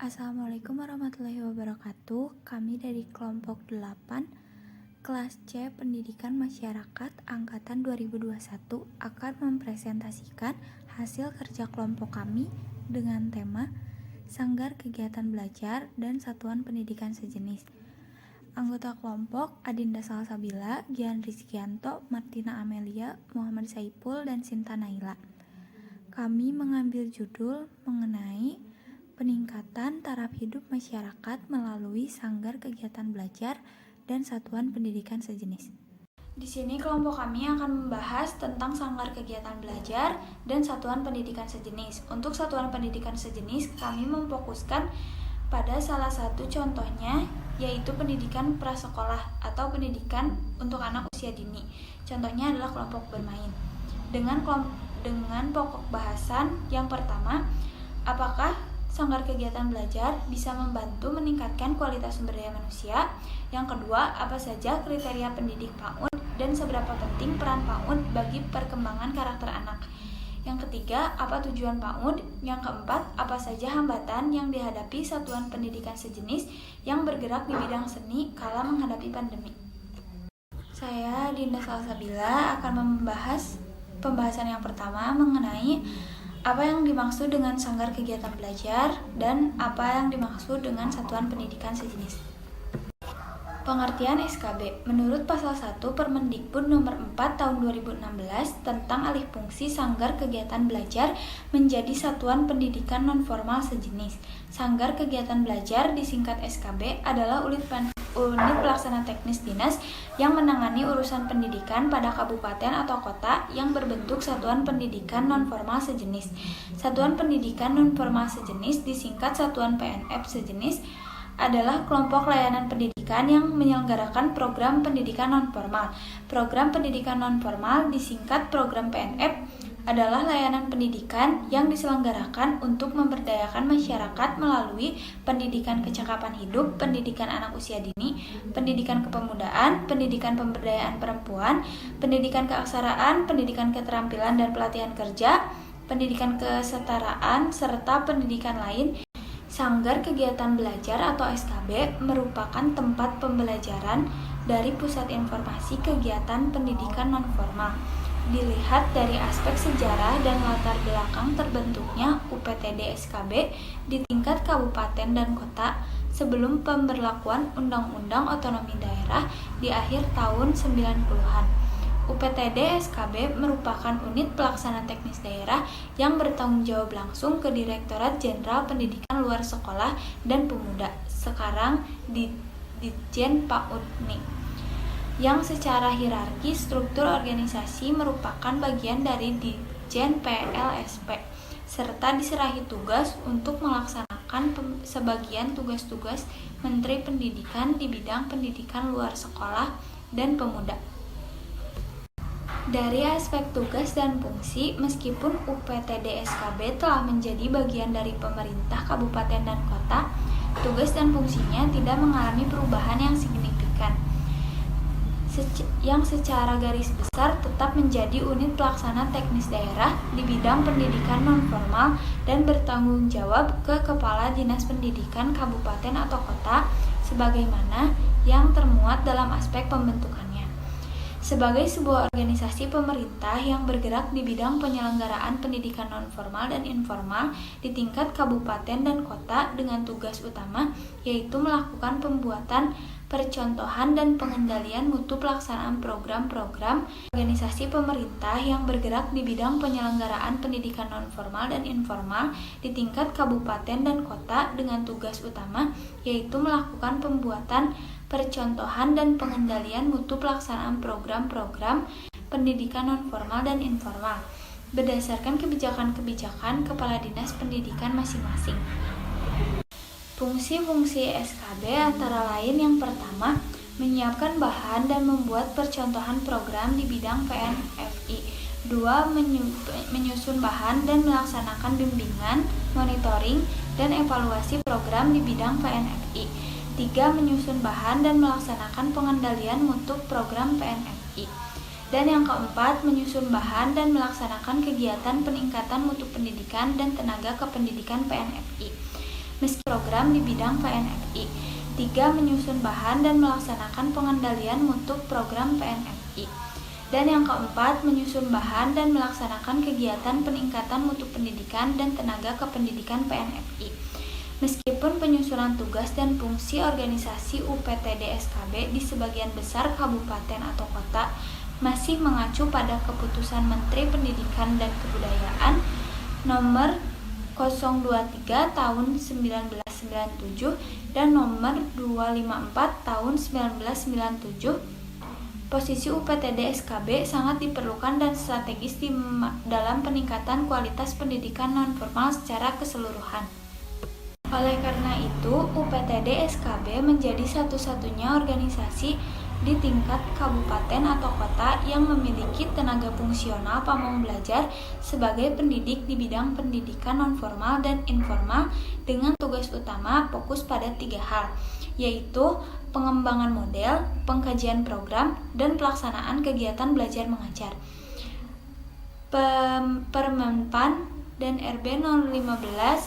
Assalamualaikum warahmatullahi wabarakatuh. Kami dari kelompok 8 kelas C Pendidikan Masyarakat angkatan 2021 akan mempresentasikan hasil kerja kelompok kami dengan tema Sanggar Kegiatan Belajar dan Satuan Pendidikan Sejenis. Anggota kelompok Adinda Salsabila, Gian Rizkianto, Martina Amelia, Muhammad Saipul, dan Sinta Naila. Kami mengambil judul mengenai peningkatan taraf hidup masyarakat melalui Sanggar Kegiatan Belajar dan Satuan Pendidikan Sejenis. Di sini kelompok kami akan membahas tentang Sanggar Kegiatan Belajar dan Satuan Pendidikan Sejenis. Untuk Satuan Pendidikan Sejenis, kami memfokuskan pada salah satu contohnya, yaitu pendidikan prasekolah atau pendidikan untuk anak usia dini. Contohnya adalah kelompok bermain. Dengan pokok bahasan yang pertama, apakah Sanggar Kegiatan Belajar bisa membantu meningkatkan kualitas sumber daya manusia? Yang kedua, apa saja kriteria pendidik PAUD dan seberapa penting peran PAUD bagi perkembangan karakter anak? Yang ketiga, apa tujuan PAUD? Yang keempat, apa saja hambatan yang dihadapi Satuan Pendidikan Sejenis yang bergerak di bidang seni kala menghadapi pandemi? Saya, Dinda Salsabila, akan membahas pembahasan yang pertama mengenai apa yang dimaksud dengan Sanggar Kegiatan Belajar dan apa yang dimaksud dengan Satuan Pendidikan Sejenis. Pengertian SKB. Menurut pasal 1 Permendikbud nomor 4 tahun 2016 tentang alih fungsi Sanggar Kegiatan Belajar menjadi Satuan Pendidikan Non-Formal Sejenis. Sanggar Kegiatan Belajar disingkat SKB adalah unit pelaksana teknis dinas yang menangani urusan pendidikan pada kabupaten atau kota yang berbentuk Satuan Pendidikan Non-Formal Sejenis. Satuan Pendidikan Non-Formal Sejenis disingkat Satuan PNF Sejenis adalah kelompok layanan pendidikan yang menyelenggarakan program pendidikan non-formal. Program pendidikan non-formal disingkat program PNF adalah layanan pendidikan yang diselenggarakan untuk memberdayakan masyarakat melalui pendidikan kecakapan hidup, pendidikan anak usia dini, pendidikan kepemudaan, pendidikan pemberdayaan perempuan, pendidikan keaksaraan, pendidikan keterampilan dan pelatihan kerja, pendidikan kesetaraan, serta pendidikan lain. Sanggar Kegiatan Belajar atau SKB merupakan tempat pembelajaran dari Pusat Informasi Kegiatan Pendidikan Non-Formal. Dilihat dari aspek sejarah dan latar belakang terbentuknya UPTD SKB di tingkat kabupaten dan kota sebelum pemberlakuan Undang-Undang Otonomi Daerah di akhir tahun 90-an. UPTD SKB merupakan unit pelaksana teknis daerah yang bertanggung jawab langsung ke Direktorat Jenderal Pendidikan Luar Sekolah dan Pemuda, sekarang Ditjen PAUD, yang secara hierarki struktur organisasi merupakan bagian dari Ditjen PLSP, serta diserahi tugas untuk melaksanakan sebagian tugas-tugas Menteri Pendidikan di bidang pendidikan luar sekolah dan pemuda. Dari aspek tugas dan fungsi, meskipun UPTD SKB telah menjadi bagian dari pemerintah kabupaten dan kota, tugas dan fungsinya tidak mengalami perubahan yang signifikan. Yang secara garis besar tetap menjadi unit pelaksana teknis daerah di bidang pendidikan non-formal dan bertanggung jawab ke Kepala Dinas Pendidikan Kabupaten atau Kota sebagaimana yang termuat dalam aspek pembentukannya. Sebagai sebuah organisasi pemerintah yang bergerak di bidang penyelenggaraan pendidikan non-formal dan informal di tingkat kabupaten dan kota dengan tugas utama yaitu melakukan pembuatan, percontohan, dan pengendalian mutu pelaksanaan program-program organisasi pemerintah yang bergerak di bidang penyelenggaraan pendidikan non-formal dan informal di tingkat kabupaten dan kota dengan tugas utama yaitu melakukan pembuatan, percontohan, dan pengendalian mutu pelaksanaan program-program pendidikan non-formal dan informal berdasarkan kebijakan-kebijakan Kepala Dinas Pendidikan masing-masing. Fungsi-fungsi SKB antara lain yang pertama, menyiapkan bahan dan membuat percontohan program di bidang PNFI. 2. Menyusun bahan dan melaksanakan bimbingan, monitoring, dan evaluasi program di bidang PNFI. 3. Menyusun bahan dan melaksanakan pengendalian mutu program PNFI. Dan yang keempat, menyusun bahan dan melaksanakan kegiatan peningkatan mutu pendidikan dan tenaga kependidikan PNFI. meski program di bidang PNFI. 3. Menyusun bahan dan melaksanakan pengendalian mutu program PNFI. Dan yang keempat, menyusun bahan dan melaksanakan kegiatan peningkatan mutu pendidikan dan tenaga kependidikan PNFI. Meskipun penyusunan tugas dan fungsi organisasi UPTD SKB di sebagian besar kabupaten atau kota masih mengacu pada keputusan Menteri Pendidikan dan Kebudayaan nomor 023 tahun 1997 dan nomor 254 tahun 1997, posisi UPTD SKB sangat diperlukan dan strategis dalam peningkatan kualitas pendidikan non-formal secara keseluruhan. Oleh karena itu, UPTD SKB menjadi satu-satunya organisasi di tingkat kabupaten atau kota yang memiliki tenaga fungsional pamong belajar sebagai pendidik di bidang pendidikan nonformal dan informal dengan tugas utama fokus pada 3 hal, yaitu pengembangan model, pengkajian program, dan pelaksanaan kegiatan belajar mengajar. Permenpan dan RB 015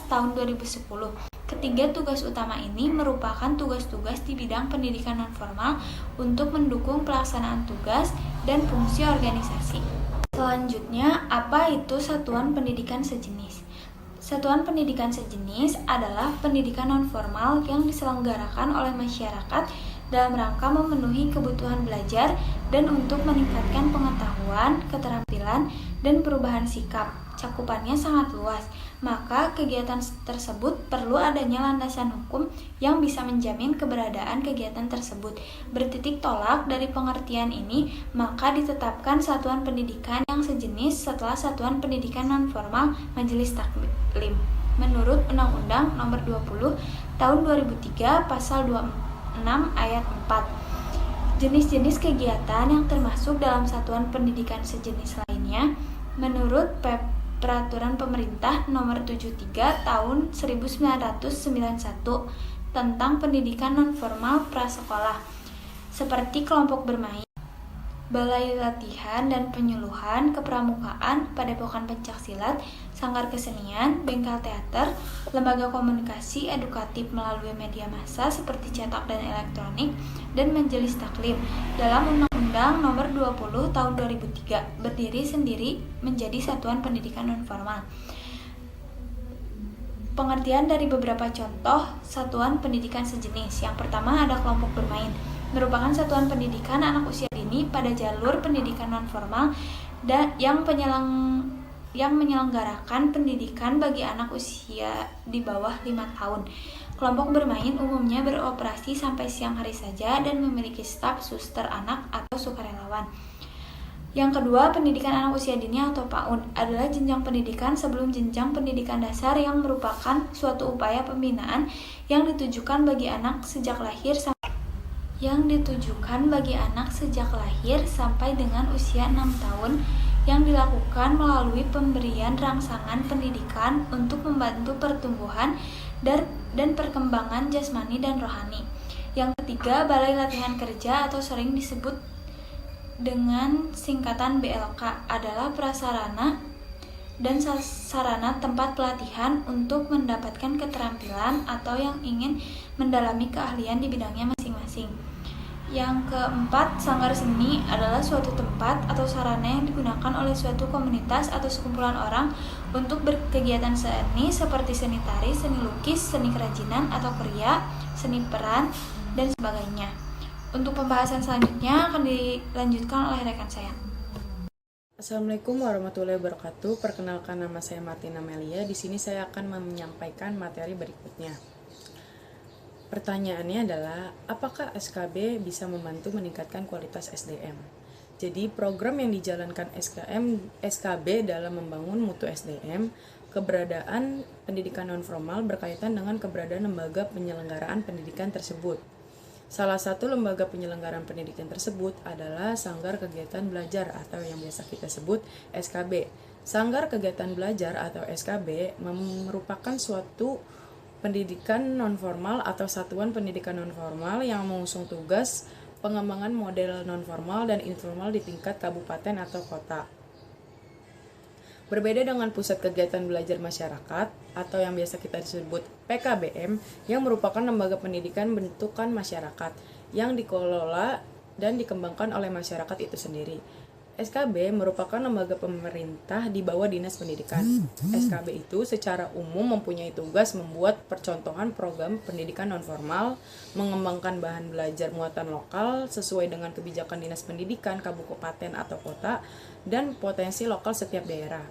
tahun 2010. Ketiga tugas utama ini merupakan tugas-tugas di bidang pendidikan nonformal untuk mendukung pelaksanaan tugas dan fungsi organisasi. Selanjutnya, apa itu satuan pendidikan sejenis? Satuan pendidikan sejenis adalah pendidikan nonformal yang diselenggarakan oleh masyarakat dalam rangka memenuhi kebutuhan belajar dan untuk meningkatkan pengetahuan, keterampilan, dan perubahan sikap. Cakupannya sangat luas, maka kegiatan tersebut perlu adanya landasan hukum yang bisa menjamin keberadaan kegiatan tersebut. Bertitik tolak dari pengertian ini, maka ditetapkan satuan pendidikan yang sejenis setelah satuan pendidikan nonformal Majelis Taklim. Menurut Undang-Undang Nomor 20 Tahun 2003 Pasal 26 Ayat 4. Jenis-jenis kegiatan yang termasuk dalam satuan pendidikan sejenis lainnya, menurut Peraturan Pemerintah Nomor 73 Tahun 1991 tentang pendidikan nonformal prasekolah, seperti kelompok bermain, balai latihan dan penyuluhan kepramukaan, padepokan pencaksilat, sanggar kesenian, bengkel teater, lembaga komunikasi edukatif melalui media massa seperti cetak dan elektronik, dan majelis taklim dalam Undang-Undang Nomor 20 Tahun 2003 berdiri sendiri menjadi satuan pendidikan nonformal. Pengertian dari beberapa contoh satuan pendidikan sejenis. Yang pertama ada kelompok bermain, merupakan satuan pendidikan anak usia dini pada jalur pendidikan nonformal dan yang menyelenggarakan pendidikan bagi anak usia di bawah 5 tahun. Kelompok bermain umumnya beroperasi sampai siang hari saja dan memiliki staf suster anak atau sukarelawan. Yang kedua, pendidikan anak usia dini atau PAUD adalah jenjang pendidikan sebelum jenjang pendidikan dasar yang merupakan suatu upaya pembinaan yang ditujukan bagi anak sejak lahir sampai dengan usia 6 tahun yang dilakukan melalui pemberian rangsangan pendidikan untuk membantu pertumbuhan dan perkembangan jasmani dan rohani. Yang ketiga, balai latihan kerja atau sering disebut dengan singkatan BLK adalah prasarana dan sarana tempat pelatihan untuk mendapatkan keterampilan atau yang ingin mendalami keahlian di bidangnya masing-masing. Yang keempat, sanggar seni adalah suatu tempat atau sarana yang digunakan oleh suatu komunitas atau sekumpulan orang untuk berkegiatan seni seperti seni tari, seni lukis, seni kerajinan atau kriya, seni peran, dan sebagainya. Untuk pembahasan selanjutnya akan dilanjutkan oleh rekan saya. Assalamualaikum warahmatullahi wabarakatuh. Perkenalkan, nama saya Martina Melia. Di sini saya akan menyampaikan materi berikutnya. Pertanyaannya adalah, apakah SKB bisa membantu meningkatkan kualitas SDM? Jadi, program yang dijalankan SKB dalam membangun mutu SDM, keberadaan pendidikan nonformal berkaitan dengan keberadaan lembaga penyelenggaraan pendidikan tersebut. Salah satu lembaga penyelenggaraan pendidikan tersebut adalah Sanggar Kegiatan Belajar atau yang biasa kita sebut SKB. Sanggar Kegiatan Belajar atau SKB merupakan suatu pendidikan nonformal atau satuan pendidikan nonformal yang mengusung tugas pengembangan model nonformal dan informal di tingkat kabupaten atau kota. Berbeda dengan Pusat Kegiatan Belajar Masyarakat atau yang biasa kita sebut PKBM yang merupakan lembaga pendidikan bentukan masyarakat yang dikelola dan dikembangkan oleh masyarakat itu sendiri. SKB merupakan lembaga pemerintah di bawah Dinas Pendidikan. SKB itu secara umum mempunyai tugas membuat percontohan program pendidikan nonformal, mengembangkan bahan belajar muatan lokal sesuai dengan kebijakan Dinas Pendidikan kabupaten atau kota dan potensi lokal setiap daerah.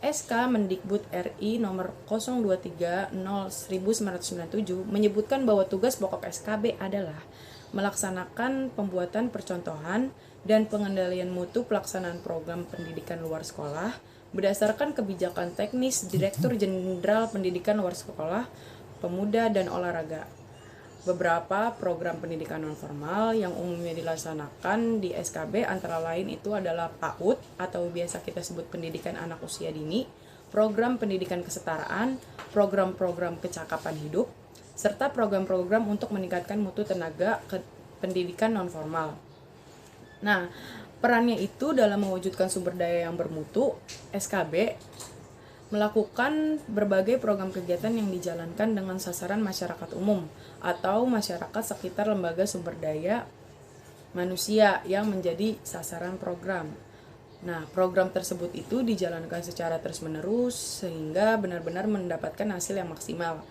SK Mendikbud RI nomor 023/1997 menyebutkan bahwa tugas pokok SKB adalah melaksanakan pembuatan percontohan dan pengendalian mutu pelaksanaan program pendidikan luar sekolah berdasarkan kebijakan teknis Direktur Jenderal Pendidikan Luar Sekolah, Pemuda dan Olahraga. Beberapa program pendidikan nonformal yang umumnya dilaksanakan di SKB antara lain itu adalah PAUD atau biasa kita sebut pendidikan anak usia dini, program pendidikan kesetaraan, program-program kecakapan hidup, serta program-program untuk meningkatkan mutu tenaga pendidikan nonformal. Nah, perannya itu dalam mewujudkan sumber daya yang bermutu, SKB melakukan berbagai program kegiatan yang dijalankan dengan sasaran masyarakat umum atau masyarakat sekitar lembaga sumber daya manusia yang menjadi sasaran program. Nah, program tersebut itu dijalankan secara terus-menerus sehingga benar-benar mendapatkan hasil yang maksimal.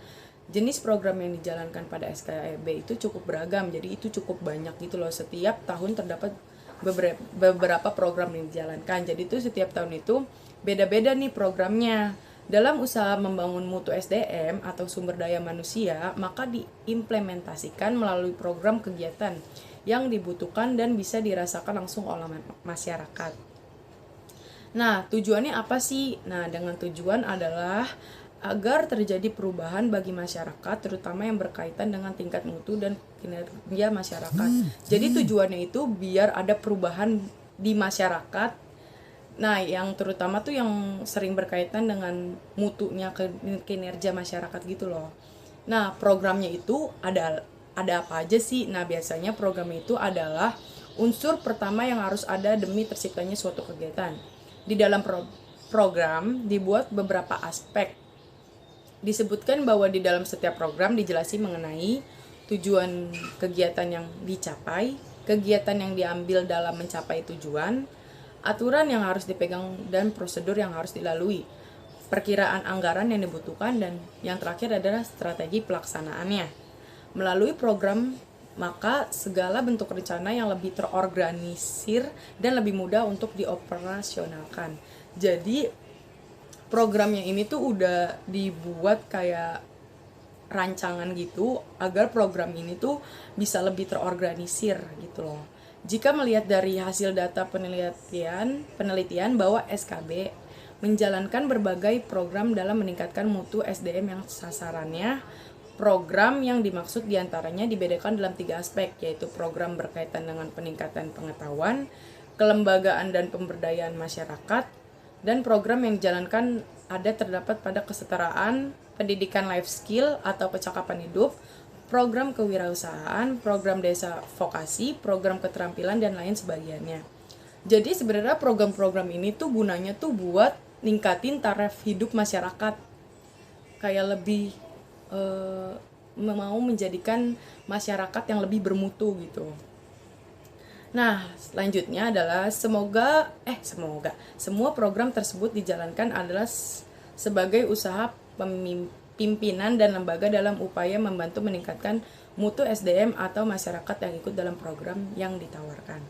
Jenis program yang dijalankan pada SKB itu cukup beragam, jadi itu cukup banyak gitu loh. Setiap tahun terdapat beberapa program yang dijalankan. Jadi itu setiap tahun itu beda-beda nih programnya. Dalam usaha membangun mutu SDM atau sumber daya manusia, maka diimplementasikan melalui program kegiatan yang dibutuhkan dan bisa dirasakan langsung oleh masyarakat. Nah, tujuannya apa sih? Nah, dengan tujuan adalah agar terjadi perubahan bagi masyarakat, terutama yang berkaitan dengan tingkat mutu dan kinerja masyarakat. Jadi tujuannya itu biar ada perubahan di masyarakat. Nah, yang terutama tuh yang sering berkaitan dengan mutunya kinerja masyarakat gitu loh. Nah, programnya itu ada apa aja sih? Nah, biasanya program itu adalah unsur pertama yang harus ada demi terciptanya suatu kegiatan. Di dalam program dibuat beberapa aspek. Disebutkan bahwa di dalam setiap program dijelaskan mengenai tujuan kegiatan yang dicapai, kegiatan yang diambil dalam mencapai tujuan, aturan yang harus dipegang dan prosedur yang harus dilalui, perkiraan anggaran yang dibutuhkan, dan yang terakhir adalah strategi pelaksanaannya. Melalui program, maka segala bentuk rencana yang lebih terorganisir dan lebih mudah untuk dioperasionalkan. Jadi programnya ini tuh udah dibuat kayak rancangan gitu agar program ini tuh bisa lebih terorganisir gitu loh. Jika melihat dari hasil data penelitian bahwa SKB menjalankan berbagai program dalam meningkatkan mutu SDM yang sasarannya, program yang dimaksud diantaranya dibedakan dalam 3 aspek, yaitu program berkaitan dengan peningkatan pengetahuan, kelembagaan dan pemberdayaan masyarakat, dan program yang dijalankan terdapat pada kesetaraan, pendidikan life skill atau kecakapan hidup, program kewirausahaan, program desa vokasi, program keterampilan, dan lain sebagainya. Jadi sebenarnya program-program ini tuh gunanya tuh buat ningkatin taraf hidup masyarakat, kayak lebih mau menjadikan masyarakat yang lebih bermutu gitu. Nah, selanjutnya adalah semoga semua program tersebut dijalankan adalah sebagai usaha pimpinan dan lembaga dalam upaya membantu meningkatkan mutu SDM atau masyarakat yang ikut dalam program yang ditawarkan.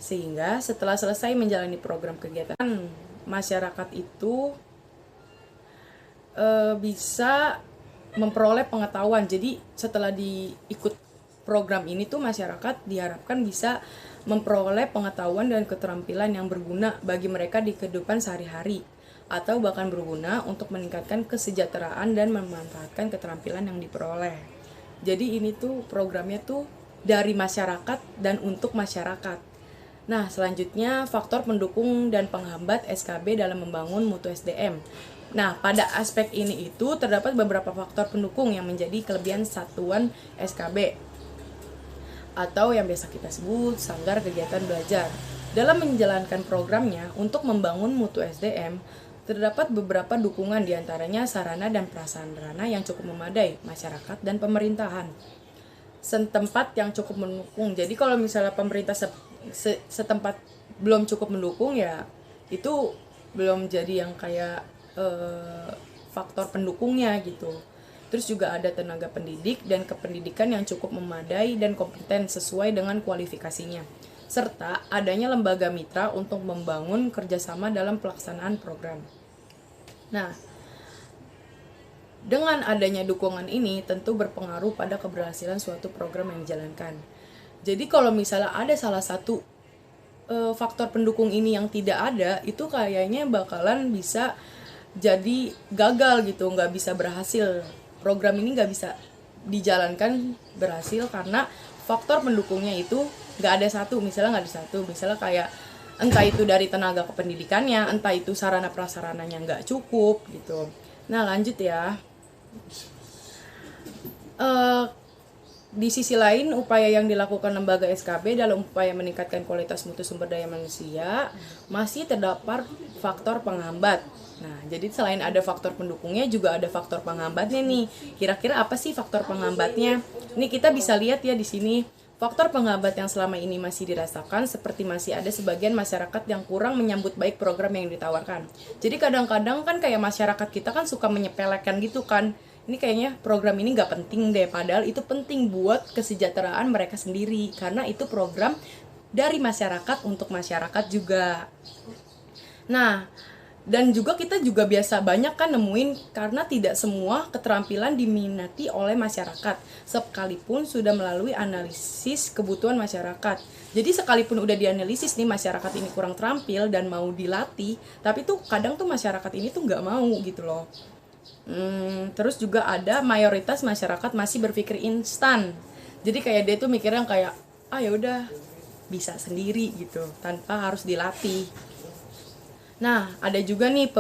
Sehingga setelah selesai menjalani program kegiatan, masyarakat itu bisa memperoleh pengetahuan. Jadi setelah diikut program ini tuh masyarakat diharapkan bisa memperoleh pengetahuan dan keterampilan yang berguna bagi mereka di kehidupan sehari-hari, atau bahkan berguna untuk meningkatkan kesejahteraan dan memanfaatkan keterampilan yang diperoleh. Jadi ini tuh programnya tuh dari masyarakat dan untuk masyarakat. Nah, selanjutnya faktor pendukung dan penghambat SKB dalam membangun mutu SDM. Nah, pada aspek ini itu terdapat beberapa faktor pendukung yang menjadi kelebihan satuan SKB atau yang biasa kita sebut sanggar kegiatan belajar. Dalam menjalankan programnya untuk membangun mutu SDM, Terdapat beberapa dukungan diantaranya sarana dan prasarana yang cukup memadai, masyarakat dan pemerintahan. Setempat yang cukup mendukung. Jadi kalau misalnya pemerintah setempat belum cukup mendukung, ya itu belum jadi yang kayak faktor pendukungnya gitu. Terus juga ada tenaga pendidik dan kependidikan yang cukup memadai dan kompeten sesuai dengan kualifikasinya. Serta adanya lembaga mitra untuk membangun kerjasama dalam pelaksanaan program. Nah, dengan adanya dukungan ini tentu berpengaruh pada keberhasilan suatu program yang dijalankan. Jadi kalau misalnya ada salah satu faktor pendukung ini yang tidak ada, itu kayaknya bakalan bisa jadi gagal gitu, nggak bisa berhasil. Program ini nggak bisa dijalankan berhasil karena faktor pendukungnya itu nggak ada satu. Misalnya kayak entah itu dari tenaga kependidikannya, entah itu sarana prasarananya nggak cukup gitu. Nah lanjut ya. Di sisi lain, upaya yang dilakukan lembaga SKB dalam upaya meningkatkan kualitas mutu sumber daya manusia masih terdapat faktor penghambat. Nah, jadi selain ada faktor pendukungnya juga ada faktor penghambatnya nih. Kira-kira apa sih faktor penghambatnya? Ini kita bisa lihat ya di sini. Faktor penghambat yang selama ini masih dirasakan seperti masih ada sebagian masyarakat yang kurang menyambut baik program yang ditawarkan. Jadi kadang-kadang kan kayak masyarakat kita kan suka menyepelekan gitu kan. Ini kayaknya program ini nggak penting deh, padahal itu penting buat kesejahteraan mereka sendiri. Karena itu program dari masyarakat untuk masyarakat juga. Nah, dan juga kita juga biasa banyak kan nemuin karena tidak semua keterampilan diminati oleh masyarakat sekalipun sudah melalui analisis kebutuhan masyarakat. Jadi sekalipun udah dianalisis nih masyarakat ini kurang terampil dan mau dilatih, tapi tuh kadang tuh masyarakat ini tuh nggak mau gitu loh. Terus juga ada mayoritas masyarakat masih berpikir instan. Jadi kayak dia tuh mikirnya kayak ya udah bisa sendiri gitu tanpa harus dilatih. Nah, ada juga nih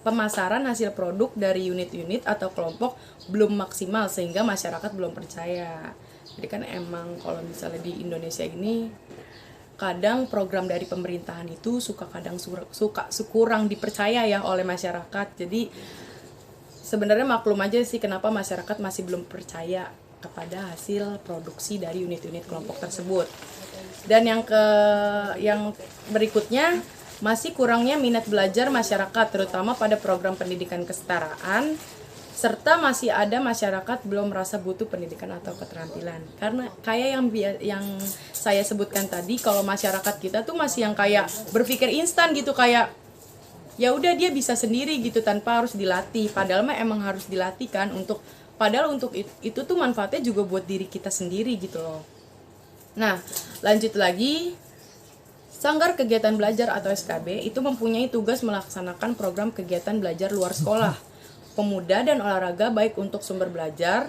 pemasaran hasil produk dari unit-unit atau kelompok belum maksimal sehingga masyarakat belum percaya. Jadi kan emang kalau misalnya di Indonesia ini kadang program dari pemerintahan itu suka kurang dipercaya ya oleh masyarakat. Jadi sebenarnya maklum aja sih kenapa masyarakat masih belum percaya kepada hasil produksi dari unit-unit kelompok tersebut. Dan yang berikutnya masih kurangnya minat belajar masyarakat terutama pada program pendidikan kesetaraan, serta masih ada masyarakat belum merasa butuh pendidikan atau keterampilan. Karena kayak yang saya sebutkan tadi, kalau masyarakat kita tuh masih yang kayak berpikir instan gitu, kayak ya udah dia bisa sendiri gitu tanpa harus dilatih. Padahal mah emang harus dilatih kan untuk itu tuh manfaatnya juga buat diri kita sendiri gitu loh. Nah, lanjut lagi. Sanggar Kegiatan Belajar atau SKB itu mempunyai tugas melaksanakan program kegiatan belajar luar sekolah, pemuda dan olahraga baik untuk sumber belajar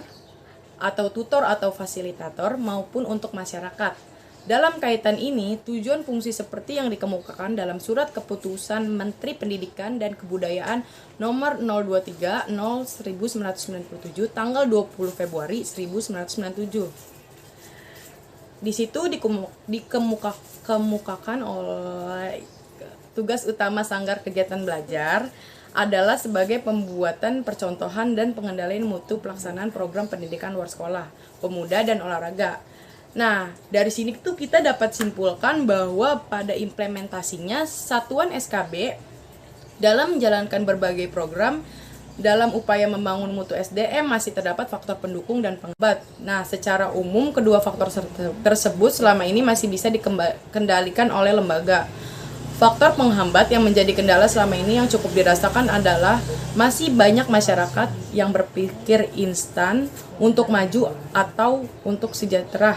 atau tutor atau fasilitator maupun untuk masyarakat. Dalam kaitan ini, tujuan fungsi seperti yang dikemukakan dalam Surat Keputusan Menteri Pendidikan dan Kebudayaan Nomor 023/1997 tanggal 20 Februari 1997. Di situ dikemukakan oleh tugas utama Sanggar Kegiatan Belajar adalah sebagai pembuatan percontohan dan pengendalian mutu pelaksanaan program pendidikan luar sekolah, pemuda dan olahraga. Nah, dari sini tuh kita dapat simpulkan bahwa pada implementasinya satuan SKB dalam menjalankan berbagai program dalam upaya membangun mutu SDM masih terdapat faktor pendukung dan penghambat. Nah, secara umum kedua faktor tersebut selama ini masih bisa dikendalikan oleh lembaga. Faktor penghambat yang menjadi kendala selama ini yang cukup dirasakan adalah masih banyak masyarakat yang berpikir instan untuk maju atau untuk sejahtera,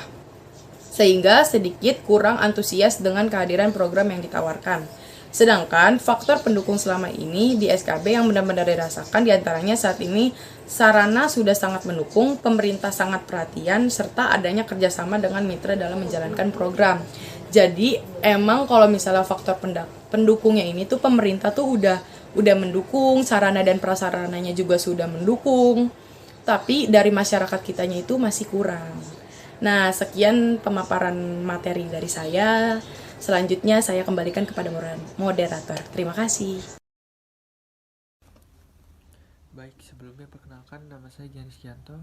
sehingga sedikit kurang antusias dengan kehadiran program yang ditawarkan. Sedangkan faktor pendukung selama ini di SKB yang benar-benar dirasakan diantaranya saat ini sarana sudah sangat mendukung, pemerintah sangat perhatian, serta adanya kerjasama dengan mitra dalam menjalankan program. Jadi emang kalau misalnya faktor pendukungnya ini tuh pemerintah tuh udah mendukung, sarana dan prasarananya juga sudah mendukung, tapi dari masyarakat kitanya itu masih kurang. Nah, sekian pemaparan materi dari saya. Selanjutnya saya kembalikan kepada moderator. Terima kasih. Perkenalkan, nama saya Gianni Skianto.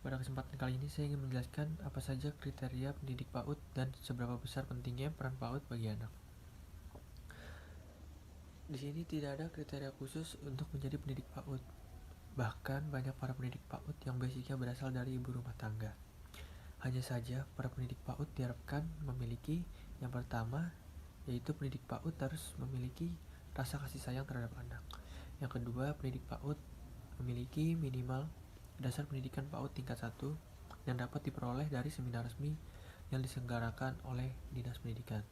Pada kesempatan kali ini saya ingin menjelaskan apa saja kriteria pendidik PAUD dan seberapa besar pentingnya peran PAUD bagi anak. Di sini tidak ada kriteria khusus untuk menjadi pendidik PAUD. Bahkan banyak para pendidik PAUD yang basicnya berasal dari ibu rumah tangga. Hanya saja para pendidik PAUD diharapkan memiliki yang pertama, yaitu pendidik PAUD harus memiliki rasa kasih sayang terhadap anak. Yang kedua, pendidik PAUD memiliki minimal dasar pendidikan PAUD tingkat 1 yang dapat diperoleh dari seminar resmi yang diselenggarakan oleh Dinas Pendidikan.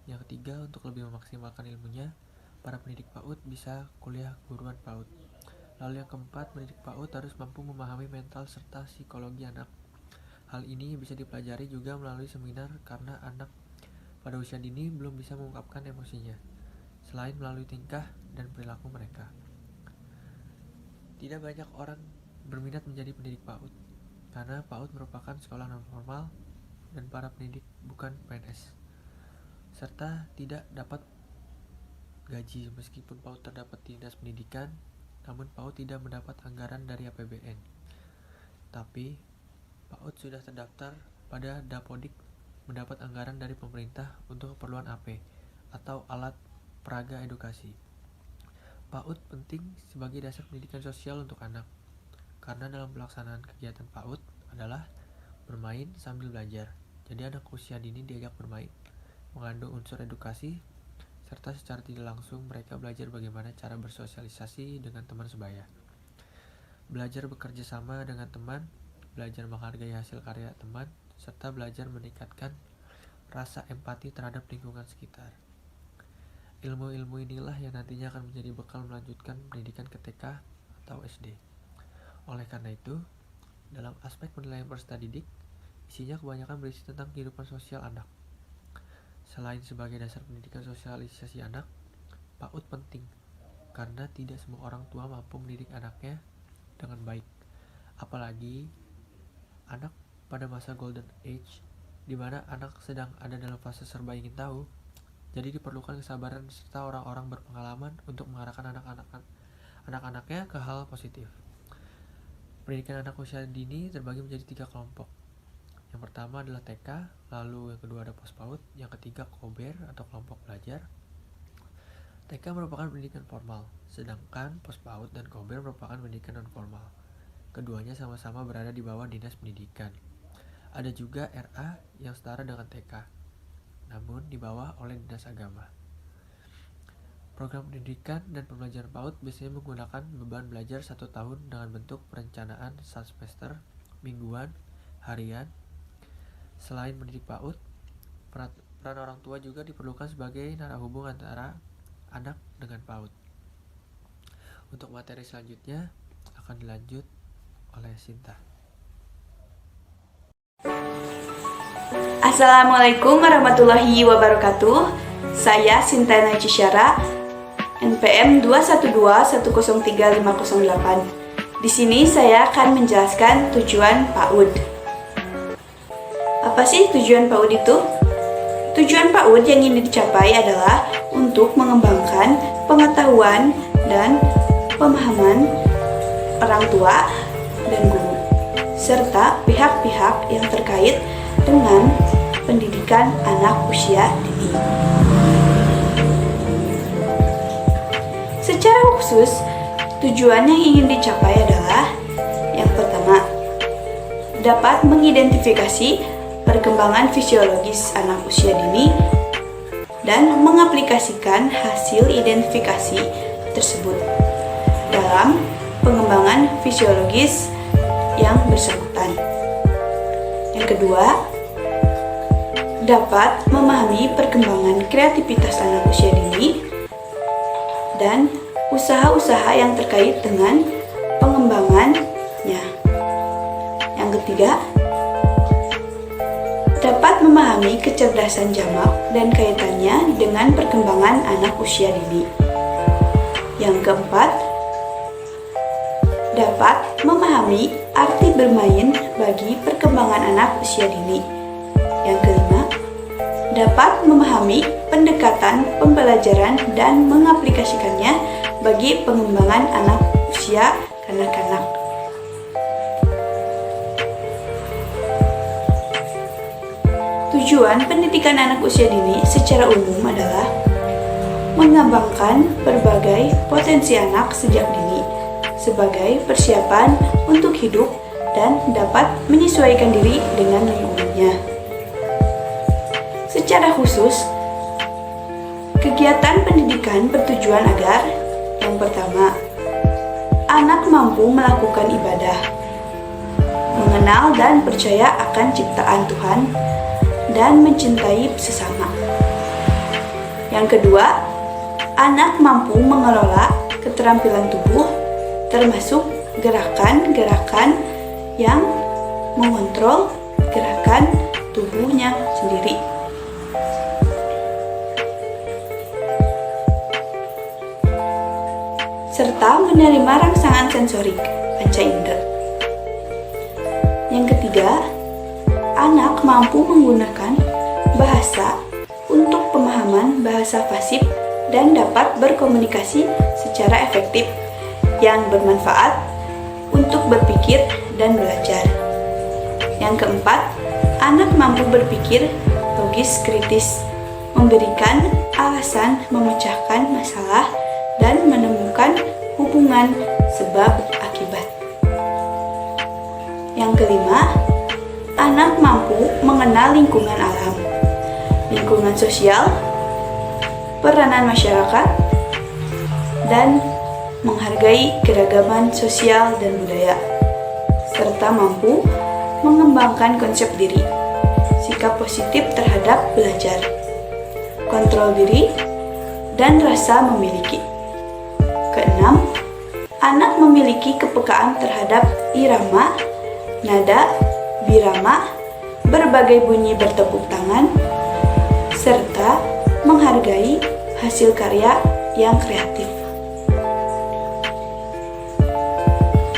Yang ketiga, untuk lebih memaksimalkan ilmunya, para pendidik PAUD bisa kuliah guruan PAUD. Lalu yang keempat, pendidik PAUD harus mampu memahami mental serta psikologi anak. Hal ini bisa dipelajari juga melalui seminar karena anak pada usia dini belum bisa mengungkapkan emosinya, selain melalui tingkah dan perilaku mereka. Tidak banyak orang berminat menjadi pendidik PAUD, karena PAUD merupakan sekolah non-formal dan para pendidik bukan PNS, serta tidak dapat gaji meskipun PAUD terdapat di Dinas Pendidikan, namun PAUD tidak mendapat anggaran dari APBN. Tapi, PAUD sudah terdaftar pada Dapodik mendapat anggaran dari pemerintah untuk keperluan AP, atau alat peraga edukasi. PAUD penting sebagai dasar pendidikan sosial untuk anak, karena dalam pelaksanaan kegiatan PAUD adalah bermain sambil belajar. Jadi anak usia dini diajak bermain, mengandung unsur edukasi, serta secara tidak langsung mereka belajar bagaimana cara bersosialisasi dengan teman sebaya. Belajar bekerja sama dengan teman, belajar menghargai hasil karya teman, serta belajar meningkatkan rasa empati terhadap lingkungan sekitar. Ilmu-ilmu inilah yang nantinya akan menjadi bekal melanjutkan pendidikan ke TK atau SD. Oleh karena itu, dalam aspek penilaian peserta didik, isinya kebanyakan berisi tentang kehidupan sosial anak. Selain sebagai dasar pendidikan sosialisasi anak, PAUD penting karena tidak semua orang tua mampu mendidik anaknya dengan baik. Apalagi anak pada masa golden age, di mana anak sedang ada dalam fase serba ingin tahu. Jadi diperlukan kesabaran serta orang-orang berpengalaman untuk mengarahkan anak-anaknya ke hal positif. Pendidikan anak usia dini terbagi menjadi 3 kelompok. Yang pertama adalah TK, lalu yang kedua ada POSPAUD, yang ketiga KOBER atau kelompok belajar. TK merupakan pendidikan formal, sedangkan POSPAUD dan KOBER merupakan pendidikan non-formal. Keduanya sama-sama berada di bawah Dinas Pendidikan. Ada juga RA yang setara dengan TK, namun di bawah oleh Dinas Agama. Program pendidikan dan pembelajaran PAUD biasanya menggunakan beban belajar 1 tahun dengan bentuk perencanaan semester, mingguan, harian. Selain mendidik PAUD, peran orang tua juga diperlukan sebagai narahubung antara anak dengan PAUD. Untuk materi selanjutnya akan dilanjut oleh Sinta. Assalamualaikum warahmatullahi wabarakatuh. Saya Sinta Najisyara, NPM 212103508. Di sini saya akan menjelaskan tujuan PAUD. Apa sih tujuan PAUD itu? Tujuan PAUD yang ingin dicapai adalah untuk mengembangkan pengetahuan dan pemahaman orang tua dan guru, serta pihak-pihak yang terkait dengan pendidikan anak usia dini. Secara khusus, tujuan yang ingin dicapai adalah yang pertama, dapat mengidentifikasi perkembangan fisiologis anak usia dini dan mengaplikasikan hasil identifikasi tersebut dalam pengembangan fisiologis yang bersangkutan. Yang kedua, dapat memahami perkembangan kreativitas anak usia dini dan usaha-usaha yang terkait dengan pengembangannya. Yang ketiga, dapat memahami kecerdasan jamak dan kaitannya dengan perkembangan anak usia dini. Yang keempat, dapat memahami arti bermain bagi perkembangan anak usia dini. Yang kelima, dapat memahami pendekatan pembelajaran dan mengaplikasikannya bagi pengembangan anak usia anak-anak. Tujuan pendidikan anak usia dini secara umum adalah mengembangkan berbagai potensi anak sejak dini sebagai persiapan untuk hidup dan dapat menyesuaikan diri dengan lingkungannya. Secara khusus, kegiatan pendidikan bertujuan agar yang pertama, anak mampu melakukan ibadah, mengenal dan percaya akan ciptaan Tuhan, dan mencintai sesama. Yang kedua, anak mampu mengelola keterampilan tubuh, termasuk gerakan-gerakan yang mengontrol gerakan tubuhnya sendiri. Serta menerima rangsangan sensorik panca indera. Yang ketiga, anak mampu menggunakan bahasa untuk pemahaman bahasa fasih dan dapat berkomunikasi secara efektif yang bermanfaat untuk berpikir dan belajar. Yang keempat, anak mampu berpikir logis kritis, memberikan alasan memecahkan masalah dan menemukan hubungan sebab akibat. Yang kelima, anak mampu mengenal lingkungan alam, lingkungan sosial, peranan masyarakat, dan menghargai keragaman sosial dan budaya, serta mampu mengembangkan konsep diri, sikap positif terhadap belajar, kontrol diri, dan rasa memiliki. Keenam, anak memiliki kepekaan terhadap irama, nada, birama, berbagai bunyi bertepuk tangan, serta menghargai hasil karya yang kreatif.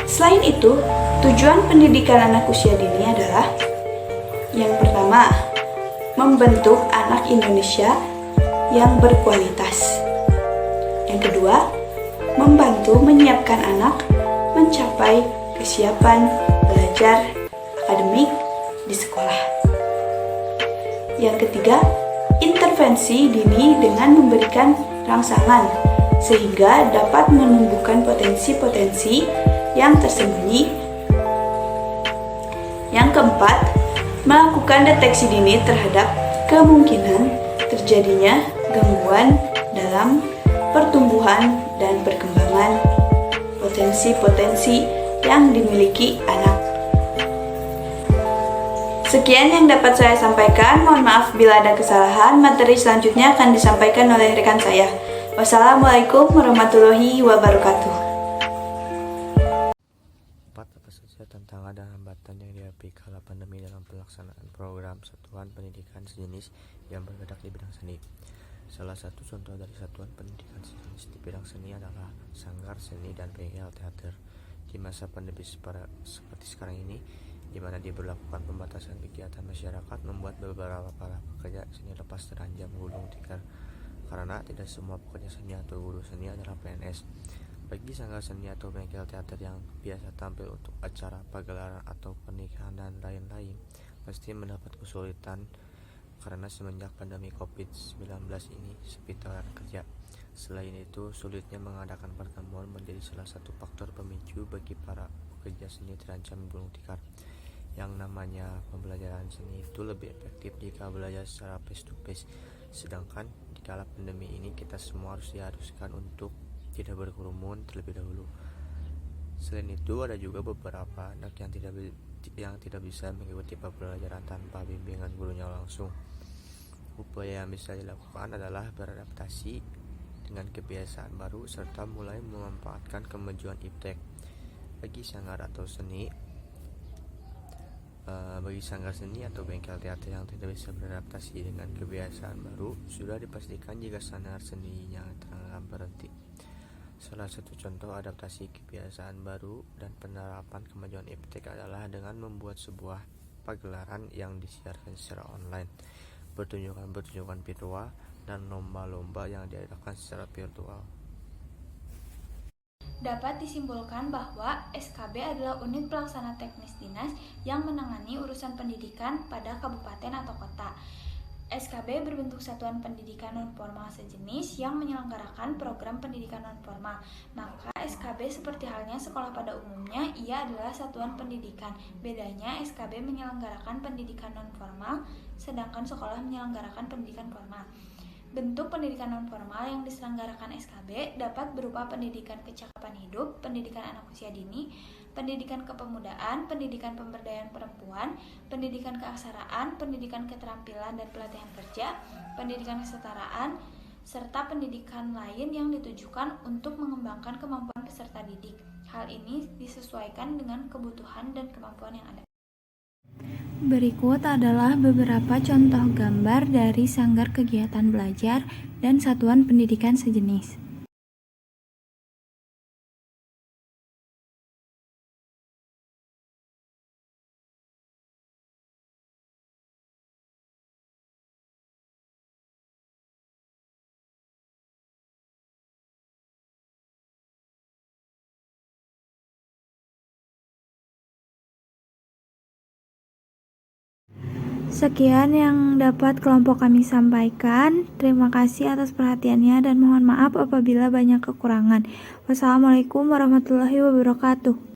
Selain itu, tujuan pendidikan anak usia dini adalah yang pertama, membentuk anak Indonesia yang berkualitas. Yang kedua, membantu menyiapkan anak mencapai kesiapan belajar akademik di sekolah. Yang ketiga, intervensi dini dengan memberikan rangsangan sehingga dapat menumbuhkan potensi-potensi yang tersembunyi. Yang keempat, melakukan deteksi dini terhadap kemungkinan terjadinya gangguan dalam pertumbuhan dan perkembangan potensi-potensi yang dimiliki anak. Sekian yang dapat saya sampaikan. Mohon maaf bila ada kesalahan. Materi selanjutnya akan disampaikan oleh rekan saya. Wassalamualaikum warahmatullahi wabarakatuh. Apa saja tantangan dan hambatan yang dihadapi kala pandemi dalam pelaksanaan program satuan pendidikan sejenis yang bergerak di bidang seni. Salah satu contoh dari satuan pendidikan sejenis di bidang seni adalah Sanggar Seni dan Bengkel Teater. Di masa pandemi seperti sekarang ini, di mana diberlakukan pembatasan kegiatan masyarakat, membuat beberapa para pekerja seni lepas terancam gulung tikar karena tidak semua pekerja seni atau guru seni adalah PNS. Bagi sanggar seni atau bengkel teater yang biasa tampil untuk acara pagelaran atau pernikahan dan lain-lain, pasti mendapat kesulitan karena semenjak pandemi COVID-19 ini sepi tawaran kerja. Selain itu, sulitnya mengadakan pertemuan menjadi salah satu faktor pemicu bagi para pekerja seni terancam gulung tikar. Yang namanya pembelajaran seni itu lebih efektif jika belajar secara face to face. Sedangkan di kala pandemi ini kita semua harus diharuskan untuk tidak berkerumun terlebih dahulu. Selain itu, ada juga beberapa anak yang tidak bisa mengikuti pembelajaran tanpa bimbingan gurunya langsung. Upaya yang bisa dilakukan adalah beradaptasi dengan kebiasaan baru serta mulai memanfaatkan kemajuan iptek. Bagi sanggar seni atau bengkel teater yang tidak bisa beradaptasi dengan kebiasaan baru, sudah dipastikan jika sanggar seninya tengah berhenti. Salah satu contoh adaptasi kebiasaan baru dan penerapan kemajuan iptek adalah dengan membuat sebuah pagelaran yang disiarkan secara online, pertunjukan virtual, dan lomba-lomba yang diadakan secara virtual. Dapat disimpulkan bahwa SKB adalah unit pelaksana teknis dinas yang menangani urusan pendidikan pada kabupaten atau kota. SKB berbentuk satuan pendidikan nonformal sejenis yang menyelenggarakan program pendidikan nonformal. Maka SKB seperti halnya sekolah pada umumnya, ia adalah satuan pendidikan. Bedanya SKB menyelenggarakan pendidikan nonformal, sedangkan sekolah menyelenggarakan pendidikan formal. Bentuk pendidikan nonformal yang diselenggarakan SKB dapat berupa pendidikan kecakapan hidup, pendidikan anak usia dini, pendidikan kepemudaan, pendidikan pemberdayaan perempuan, pendidikan keaksaraan, pendidikan keterampilan dan pelatihan kerja, pendidikan kesetaraan, serta pendidikan lain yang ditujukan untuk mengembangkan kemampuan peserta didik. Hal ini disesuaikan dengan kebutuhan dan kemampuan yang ada. Berikut adalah beberapa contoh gambar dari sanggar kegiatan belajar dan satuan pendidikan sejenis. Sekian yang dapat kelompok kami sampaikan. Terima kasih atas perhatiannya dan mohon maaf apabila banyak kekurangan. Wassalamualaikum warahmatullahi wabarakatuh.